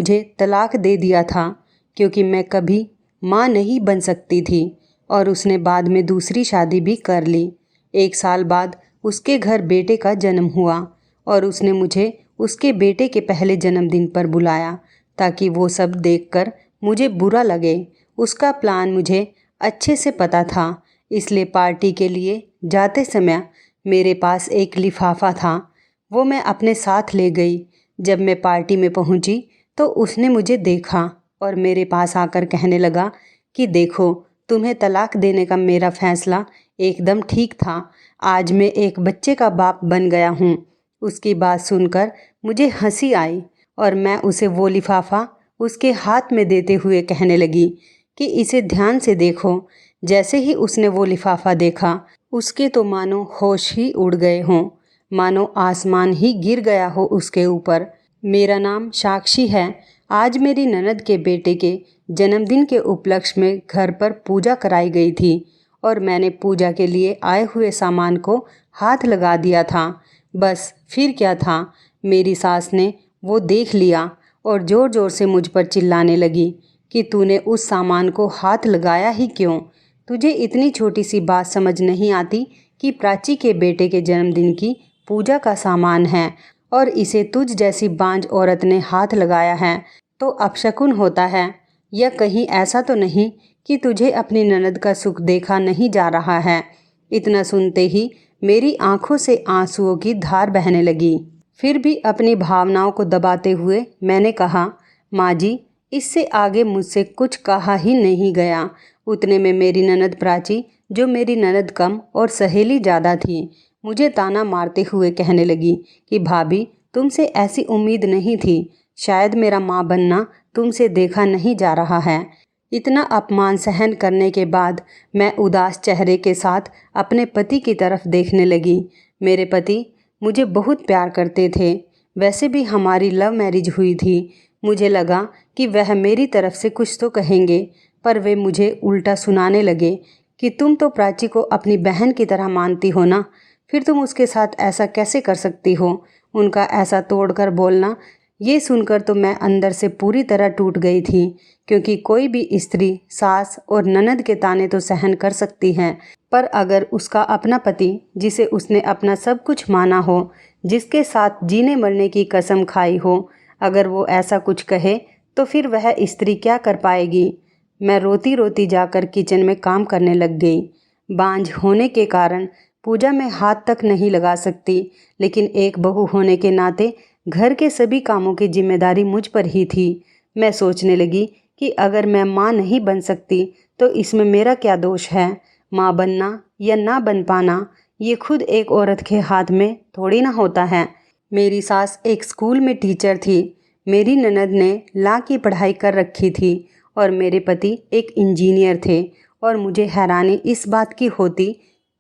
मुझे तलाक दे दिया था क्योंकि मैं कभी माँ नहीं बन सकती थी और उसने बाद में दूसरी शादी भी कर ली। 1 साल बाद उसके घर बेटे का जन्म हुआ और उसने मुझे उसके बेटे के पहले जन्मदिन पर बुलाया ताकि वो सब देखकर मुझे बुरा लगे। उसका प्लान मुझे अच्छे से पता था, इसलिए पार्टी के लिए जाते समय मेरे पास एक लिफाफा था, वो मैं अपने साथ ले गई। जब मैं पार्टी में पहुंची तो उसने मुझे देखा और मेरे पास आकर कहने लगा कि देखो, तुम्हें तलाक देने का मेरा फैसला एकदम ठीक था। आज मैं एक बच्चे का बाप बन गया हूँ। उसकी बात सुनकर मुझे हंसी आई और मैं उसे वो लिफाफा उसके हाथ में देते हुए कहने लगी कि इसे ध्यान से देखो। जैसे ही उसने वो लिफाफा देखा, उसके तो मानो होश ही उड़ गए हों, मानो आसमान ही गिर गया हो उसके ऊपर। मेरा नाम साक्षी है। आज मेरी ननद के बेटे के जन्मदिन के उपलक्ष्य में घर पर पूजा कराई गई थी और मैंने पूजा के लिए आए हुए सामान को हाथ लगा दिया था। बस फिर क्या था, मेरी सास ने वो देख लिया और ज़ोर ज़ोर से मुझ पर चिल्लाने लगी कि तूने उस सामान को हाथ लगाया ही क्यों? तुझे इतनी छोटी सी बात समझ नहीं आती कि प्राची के बेटे के जन्मदिन की पूजा का सामान है और इसे तुझ जैसी बांझ औरत ने हाथ लगाया है तो अपशकुन होता है? या कहीं ऐसा तो नहीं कि तुझे अपनी ननद का सुख देखा नहीं जा रहा है? इतना सुनते ही मेरी आंखों से आंसुओं की धार बहने लगी। फिर भी अपनी भावनाओं को दबाते हुए मैंने कहा, माँ जी, इससे आगे मुझसे कुछ कहा ही नहीं गया। उतने में मेरी ननद प्राची, जो मेरी ननद कम और सहेली ज़्यादा थी, मुझे ताना मारते हुए कहने लगी कि भाभी, तुमसे ऐसी उम्मीद नहीं थी। शायद मेरा माँ बनना तुमसे देखा नहीं जा रहा है। इतना अपमान सहन करने के बाद मैं उदास चेहरे के साथ अपने पति की तरफ देखने लगी। मेरे पति मुझे बहुत प्यार करते थे। वैसे भी हमारी लव मैरिज हुई थी। मुझे लगा कि वह मेरी तरफ से कुछ तो कहेंगे, पर वे मुझे उल्टा सुनाने लगे कि तुम तो प्राची को अपनी बहन की तरह मानती हो ना, फिर तुम उसके साथ ऐसा कैसे कर सकती हो? उनका ऐसा तोड़कर बोलना, ये सुनकर तो मैं अंदर से पूरी तरह टूट गई थी, क्योंकि कोई भी स्त्री सास और ननद के ताने तो सहन कर सकती है, पर अगर उसका अपना पति, जिसे उसने अपना सब कुछ माना हो, जिसके साथ जीने मरने की कसम खाई हो, अगर वो ऐसा कुछ कहे तो फिर वह स्त्री क्या कर पाएगी? मैं रोती रोती जाकर किचन में काम करने लग गई। बांझ होने के कारण पूजा में हाथ तक नहीं लगा सकती, लेकिन एक बहू होने के नाते घर के सभी कामों की जिम्मेदारी मुझ पर ही थी। मैं सोचने लगी कि अगर मैं माँ नहीं बन सकती तो इसमें मेरा क्या दोष है? माँ बनना या ना बन पाना, ये खुद एक औरत के हाथ में थोड़ी ना होता है। मेरी सास एक स्कूल में टीचर थी, मेरी ननद ने लॉ की पढ़ाई कर रखी थी और मेरे पति एक इंजीनियर थे। और मुझे हैरानी इस बात की होती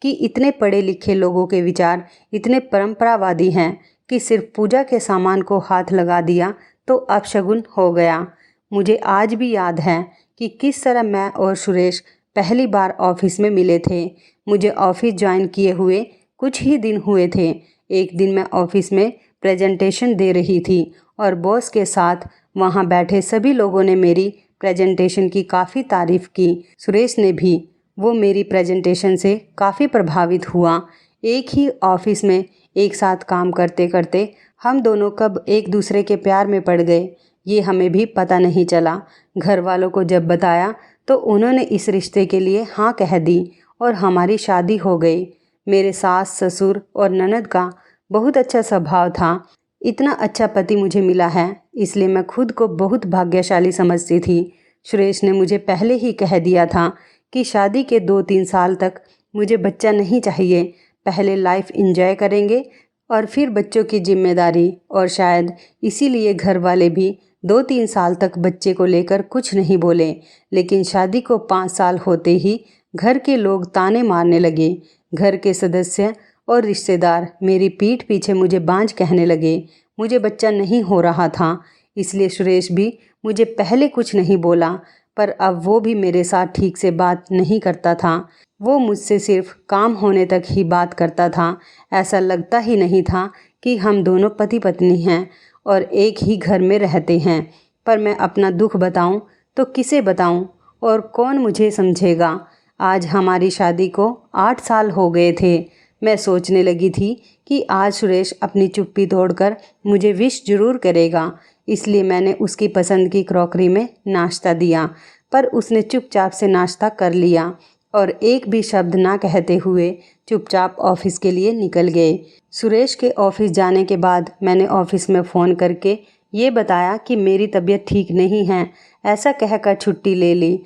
कि इतने पढ़े लिखे लोगों के विचार इतने परंपरावादी हैं कि सिर्फ पूजा के सामान को हाथ लगा दिया तो अपशगुन हो गया। मुझे आज भी याद है कि किस तरह मैं और सुरेश पहली बार ऑफिस में मिले थे। मुझे ऑफिस ज्वाइन किए हुए कुछ ही दिन हुए थे। एक दिन मैं ऑफिस में प्रेजेंटेशन दे रही थी और बॉस के साथ वहाँ बैठे सभी लोगों ने मेरी प्रेजेंटेशन की काफ़ी तारीफ़ की। सुरेश ने भी। वो मेरी प्रेजेंटेशन से काफ़ी प्रभावित हुआ। एक ही ऑफिस में एक साथ काम करते करते हम दोनों कब एक दूसरे के प्यार में पड़ गए, ये हमें भी पता नहीं चला। घर वालों को जब बताया तो उन्होंने इस रिश्ते के लिए हाँ कह दी और हमारी शादी हो गई। मेरे सास ससुर और ननद का बहुत अच्छा स्वभाव था। इतना अच्छा पति मुझे मिला है, इसलिए मैं खुद को बहुत भाग्यशाली समझती थी। सुरेश ने मुझे पहले ही कह दिया था कि शादी के 2-3 साल तक मुझे बच्चा नहीं चाहिए। पहले लाइफ एंजॉय करेंगे और फिर बच्चों की जिम्मेदारी। और शायद इसीलिए घर वाले भी 2-3 साल तक बच्चे को लेकर कुछ नहीं बोले। लेकिन शादी को 5 साल होते ही घर के लोग ताने मारने लगे। घर के सदस्य और रिश्तेदार मेरी पीठ पीछे मुझे बांझ कहने लगे। मुझे बच्चा नहीं हो रहा था, इसलिए सुरेश भी मुझे पहले कुछ नहीं बोला, पर अब वो भी मेरे साथ ठीक से बात नहीं करता था। वो मुझसे सिर्फ काम होने तक ही बात करता था। ऐसा लगता ही नहीं था कि हम दोनों पति पत्नी हैं और एक ही घर में रहते हैं। पर मैं अपना दुख बताऊं तो किसे बताऊं और कौन मुझे समझेगा। आज हमारी शादी को 8 साल हो गए थे। मैं सोचने लगी थी कि आज सुरेश अपनी चुप्पी तोड़कर मुझे विश जरूर करेगा, इसलिए मैंने उसकी पसंद की क्रॉकरी में नाश्ता दिया। पर उसने चुपचाप से नाश्ता कर लिया और एक भी शब्द ना कहते हुए चुपचाप ऑफिस के लिए निकल गए। सुरेश के ऑफिस जाने के बाद मैंने ऑफिस में फ़ोन करके ये बताया कि मेरी तबीयत ठीक नहीं है। ऐसा कहकर छुट्टी ले ली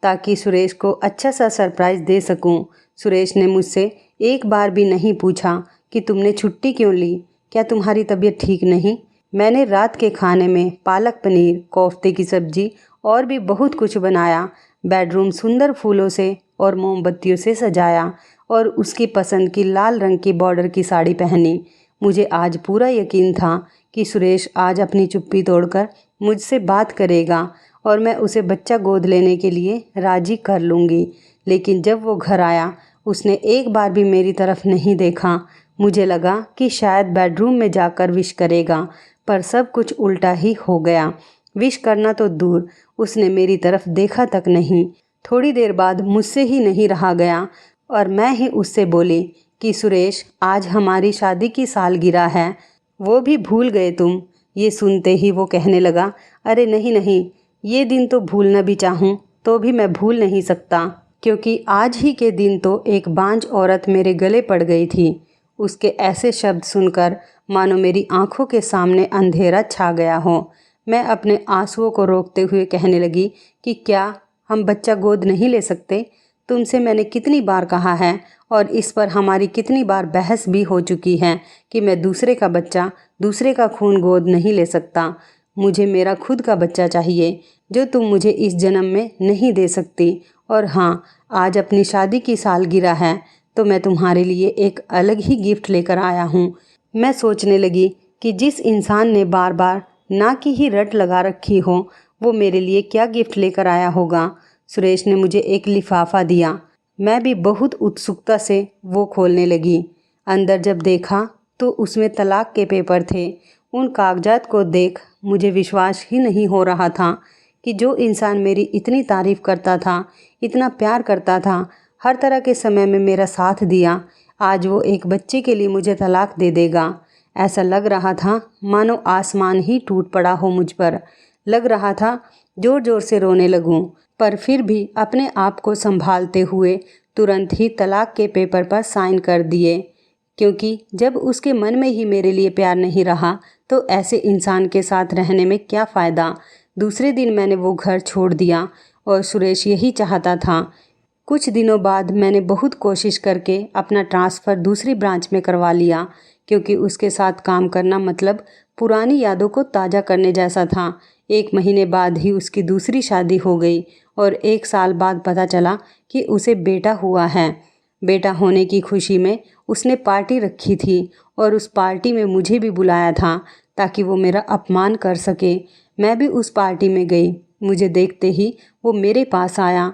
ताकि सुरेश को अच्छा सा सरप्राइज़ दे सकूं। सुरेश ने मुझसे एक बार भी नहीं पूछा कि तुमने छुट्टी क्यों ली, क्या तुम्हारी तबीयत ठीक नहीं। मैंने रात के खाने में पालक पनीर, कोफ्ते की सब्जी और भी बहुत कुछ बनाया। बेडरूम सुंदर फूलों से और मोमबत्तियों से सजाया और उसकी पसंद की लाल रंग की बॉर्डर की साड़ी पहनी। मुझे आज पूरा यकीन था कि सुरेश आज अपनी चुप्पी तोड़कर मुझसे बात करेगा और मैं उसे बच्चा गोद लेने के लिए राजी कर लूँगी। लेकिन जब वो घर आया उसने एक बार भी मेरी तरफ नहीं देखा। मुझे लगा कि शायद बेडरूम में जाकर विश करेगा, पर सब कुछ उल्टा ही हो गया। विश करना तो दूर, उसने मेरी तरफ देखा तक नहीं। थोड़ी देर बाद मुझसे ही नहीं रहा गया और मैं ही उससे बोली कि सुरेश, आज हमारी शादी की सालगिरह है, वो भी भूल गए तुम। ये सुनते ही वो कहने लगा, अरे नहीं नहीं, ये दिन तो भूलना भी चाहूँ तो भी मैं भूल नहीं सकता, क्योंकि आज ही के दिन तो एक बांझ औरत मेरे गले पड़ गई थी। उसके ऐसे शब्द सुनकर मानो मेरी आंखों के सामने अंधेरा छा गया हो। मैं अपने आंसुओं को रोकते हुए कहने लगी कि क्या हम बच्चा गोद नहीं ले सकते? तुमसे मैंने कितनी बार कहा है और इस पर हमारी कितनी बार बहस भी हो चुकी है कि मैं दूसरे का बच्चा, दूसरे का खून गोद नहीं ले सकता। मुझे मेरा खुद का बच्चा चाहिए जो तुम मुझे इस जन्म में नहीं दे सकती। और हाँ, आज अपनी शादी की सालगिरह है तो मैं तुम्हारे लिए एक अलग ही गिफ्ट लेकर आया हूँ। मैं सोचने लगी कि जिस इंसान ने बार बार ना की ही रट लगा रखी हो वो मेरे लिए क्या गिफ्ट लेकर आया होगा। सुरेश ने मुझे एक लिफाफा दिया। मैं भी बहुत उत्सुकता से वो खोलने लगी। अंदर जब देखा तो उसमें तलाक के पेपर थे। उन कागजात को देख मुझे विश्वास ही नहीं हो रहा था कि जो इंसान मेरी इतनी तारीफ़ करता था, इतना प्यार करता था, हर तरह के समय में मेरा साथ दिया, आज वो एक बच्चे के लिए मुझे तलाक दे देगा। ऐसा लग रहा था मानो आसमान ही टूट पड़ा हो मुझ पर। लग रहा था ज़ोर ज़ोर से रोने लगूं, पर फिर भी अपने आप को संभालते हुए तुरंत ही तलाक के पेपर पर साइन कर दिए, क्योंकि जब उसके मन में ही मेरे लिए प्यार नहीं रहा तो ऐसे इंसान के साथ रहने में क्या फ़ायदा। दूसरे दिन मैंने वो घर छोड़ दिया और सुरेश यही चाहता था। कुछ दिनों बाद मैंने बहुत कोशिश करके अपना ट्रांसफ़र दूसरी ब्रांच में करवा लिया, क्योंकि उसके साथ काम करना मतलब पुरानी यादों को ताज़ा करने जैसा था। 1 महीने बाद ही उसकी दूसरी शादी हो गई और 1 साल बाद पता चला कि उसे बेटा हुआ है। बेटा होने की खुशी में उसने पार्टी रखी थी और उस पार्टी में मुझे भी बुलाया था ताकि वो मेरा अपमान कर सके। मैं भी उस पार्टी में गई। मुझे देखते ही वो मेरे पास आया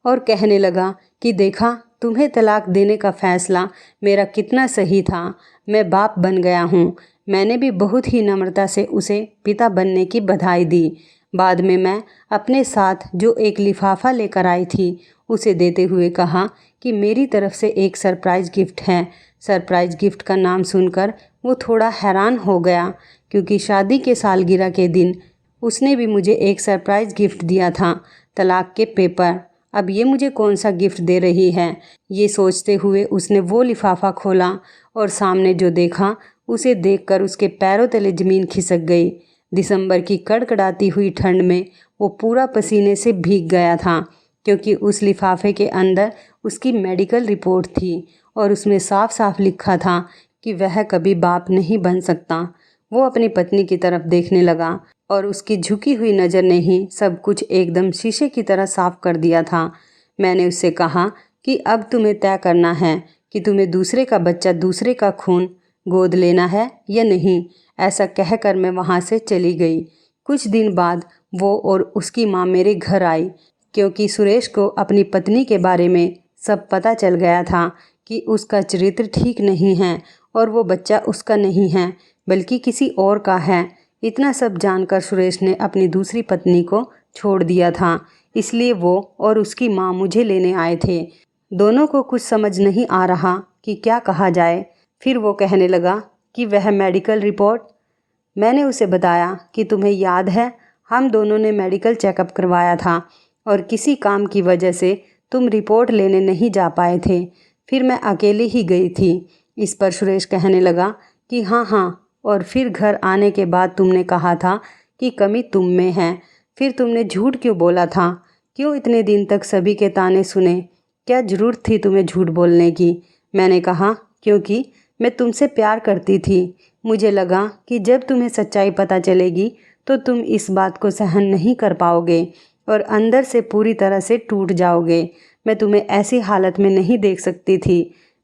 और कहने लगा कि देखा, तुम्हें तलाक देने का फ़ैसला मेरा कितना सही था। मैं बाप बन गया हूँ। मैंने भी बहुत ही नम्रता से उसे पिता बनने की बधाई दी। बाद में मैं अपने साथ जो एक लिफाफा लेकर आई थी उसे देते हुए कहा कि मेरी तरफ से एक सरप्राइज़ गिफ्ट है। सरप्राइज़ गिफ्ट का नाम सुनकर वो थोड़ा हैरान हो गया, क्योंकि शादी के सालगिरह के दिन उसने भी मुझे एक सरप्राइज़ गिफ्ट दिया था, तलाक के पेपर। अब ये मुझे कौन सा गिफ्ट दे रही है, ये सोचते हुए उसने वो लिफाफा खोला और सामने जो देखा उसे देखकर उसके पैरों तले ज़मीन खिसक गई। दिसंबर की कड़कड़ाती हुई ठंड में वो पूरा पसीने से भीग गया था, क्योंकि उस लिफाफे के अंदर उसकी मेडिकल रिपोर्ट थी और उसमें साफ साफ लिखा था कि वह कभी बाप नहीं बन सकता। वो अपनी पत्नी की तरफ देखने लगा और उसकी झुकी हुई नज़र ने ही सब कुछ एकदम शीशे की तरह साफ कर दिया था। मैंने उससे कहा कि अब तुम्हें तय करना है कि तुम्हें दूसरे का बच्चा, दूसरे का खून गोद लेना है या नहीं। ऐसा कहकर मैं वहाँ से चली गई। कुछ दिन बाद वो और उसकी माँ मेरे घर आई, क्योंकि सुरेश को अपनी पत्नी के बारे में सब पता चल गया था कि उसका चरित्र ठीक नहीं है और वो बच्चा उसका नहीं है बल्कि किसी और का है। इतना सब जानकर सुरेश ने अपनी दूसरी पत्नी को छोड़ दिया था, इसलिए वो और उसकी माँ मुझे लेने आए थे। दोनों को कुछ समझ नहीं आ रहा कि क्या कहा जाए। फिर वो कहने लगा कि वह मेडिकल रिपोर्ट। मैंने उसे बताया कि तुम्हें याद है, हम दोनों ने मेडिकल चेकअप करवाया था और किसी काम की वजह से तुम रिपोर्ट लेने नहीं जा पाए थे। फिर मैं अकेले ही गई थी। इस पर सुरेश कहने लगा कि हाँ हाँ, और फिर घर आने के बाद तुमने कहा था कि कमी तुम में है। फिर तुमने झूठ क्यों बोला था? क्यों इतने दिन तक सभी के ताने सुने? क्या ज़रूरत थी तुम्हें झूठ बोलने की? मैंने कहा क्योंकि मैं तुमसे प्यार करती थी। मुझे लगा कि जब तुम्हें सच्चाई पता चलेगी तो तुम इस बात को सहन नहीं कर पाओगे और अंदर से पूरी तरह से टूट जाओगे। मैं तुम्हें ऐसी हालत में नहीं देख सकती थी।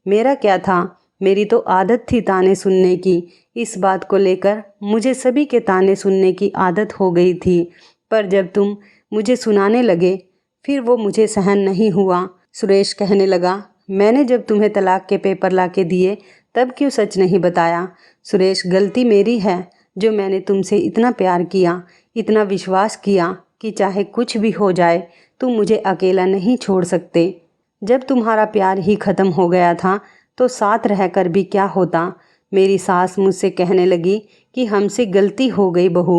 मेरा क्या था, मेरी तो आदत थी ताने सुनने की। इस बात को लेकर मुझे सभी के ताने सुनने की आदत हो गई थी, पर जब तुम मुझे सुनाने लगे फिर वो मुझे सहन नहीं हुआ। सुरेश कहने लगा, मैंने जब तुम्हें तलाक के पेपर लाके दिए तब क्यों सच नहीं बताया? सुरेश, गलती मेरी है जो मैंने तुमसे इतना प्यार किया, इतना विश्वास किया कि चाहे कुछ भी हो जाए तुम मुझे अकेला नहीं छोड़ सकते। जब तुम्हारा प्यार ही ख़त्म हो गया था तो साथ रहकर भी क्या होता? मेरी सास मुझसे कहने लगी कि हमसे गलती हो गई बहू,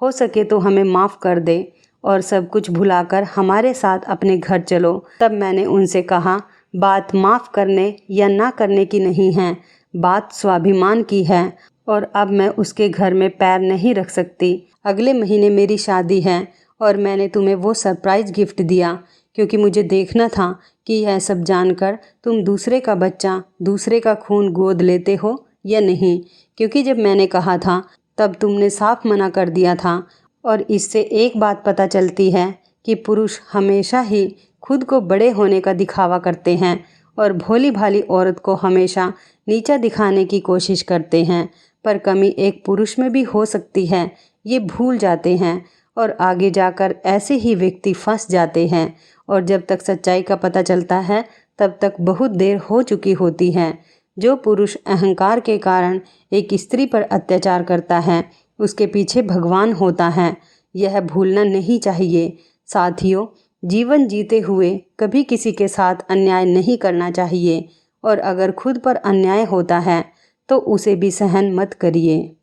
हो सके तो हमें माफ़ कर दे और सब कुछ भुलाकर हमारे साथ अपने घर चलो। तब मैंने उनसे कहा, बात माफ़ करने या ना करने की नहीं है, बात स्वाभिमान की है और अब मैं उसके घर में पैर नहीं रख सकती। अगले महीने मेरी शादी है और मैंने तुम्हें वो सरप्राइज़ गिफ्ट दिया क्योंकि मुझे देखना था कि यह सब जानकर तुम दूसरे का बच्चा, दूसरे का खून गोद लेते हो या नहीं। क्योंकि जब मैंने कहा था तब तुमने साफ मना कर दिया था। और इससे एक बात पता चलती है कि पुरुष हमेशा ही खुद को बड़े होने का दिखावा करते हैं और भोली भाली औरत को हमेशा नीचा दिखाने की कोशिश करते हैं। पर कमी एक पुरुष में भी हो सकती है, ये भूल जाते हैं और आगे जाकर ऐसे ही व्यक्ति फंस जाते हैं और जब तक सच्चाई का पता चलता है तब तक बहुत देर हो चुकी होती है। जो पुरुष अहंकार के कारण एक स्त्री पर अत्याचार करता है उसके पीछे भगवान होता है, यह भूलना नहीं चाहिए। साथियों, जीवन जीते हुए कभी किसी के साथ अन्याय नहीं करना चाहिए और अगर खुद पर अन्याय होता है तो उसे भी सहन मत करिए।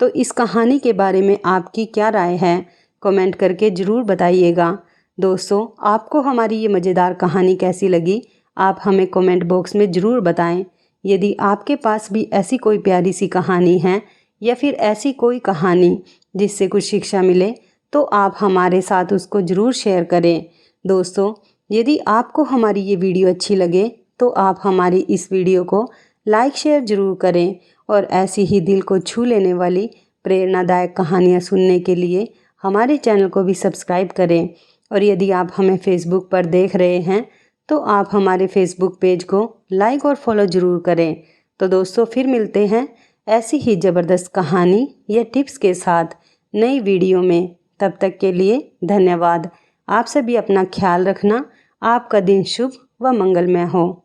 तो इस कहानी के बारे में आपकी क्या राय है? कमेंट करके ज़रूर बताइएगा। दोस्तों, आपको हमारी ये मज़ेदार कहानी कैसी लगी? आप हमें कमेंट बॉक्स में ज़रूर बताएं। यदि आपके पास भी ऐसी कोई प्यारी सी कहानी है या फिर ऐसी कोई कहानी जिससे कुछ शिक्षा मिले तो आप हमारे साथ उसको ज़रूर शेयर करें। दोस्तों, यदि आपको हमारी ये वीडियो अच्छी लगे तो आप हमारी इस वीडियो को लाइक शेयर ज़रूर करें और ऐसी ही दिल को छू लेने वाली प्रेरणादायक कहानियाँ सुनने के लिए हमारे चैनल को भी सब्सक्राइब करें। और यदि आप हमें फेसबुक पर देख रहे हैं तो आप हमारे फेसबुक पेज को लाइक और फॉलो ज़रूर करें। तो दोस्तों, फिर मिलते हैं ऐसी ही ज़बरदस्त कहानी या टिप्स के साथ नई वीडियो में। तब तक के लिए धन्यवाद। आप सभी अपना ख्याल रखना। आपका दिन शुभ व मंगलमय हो।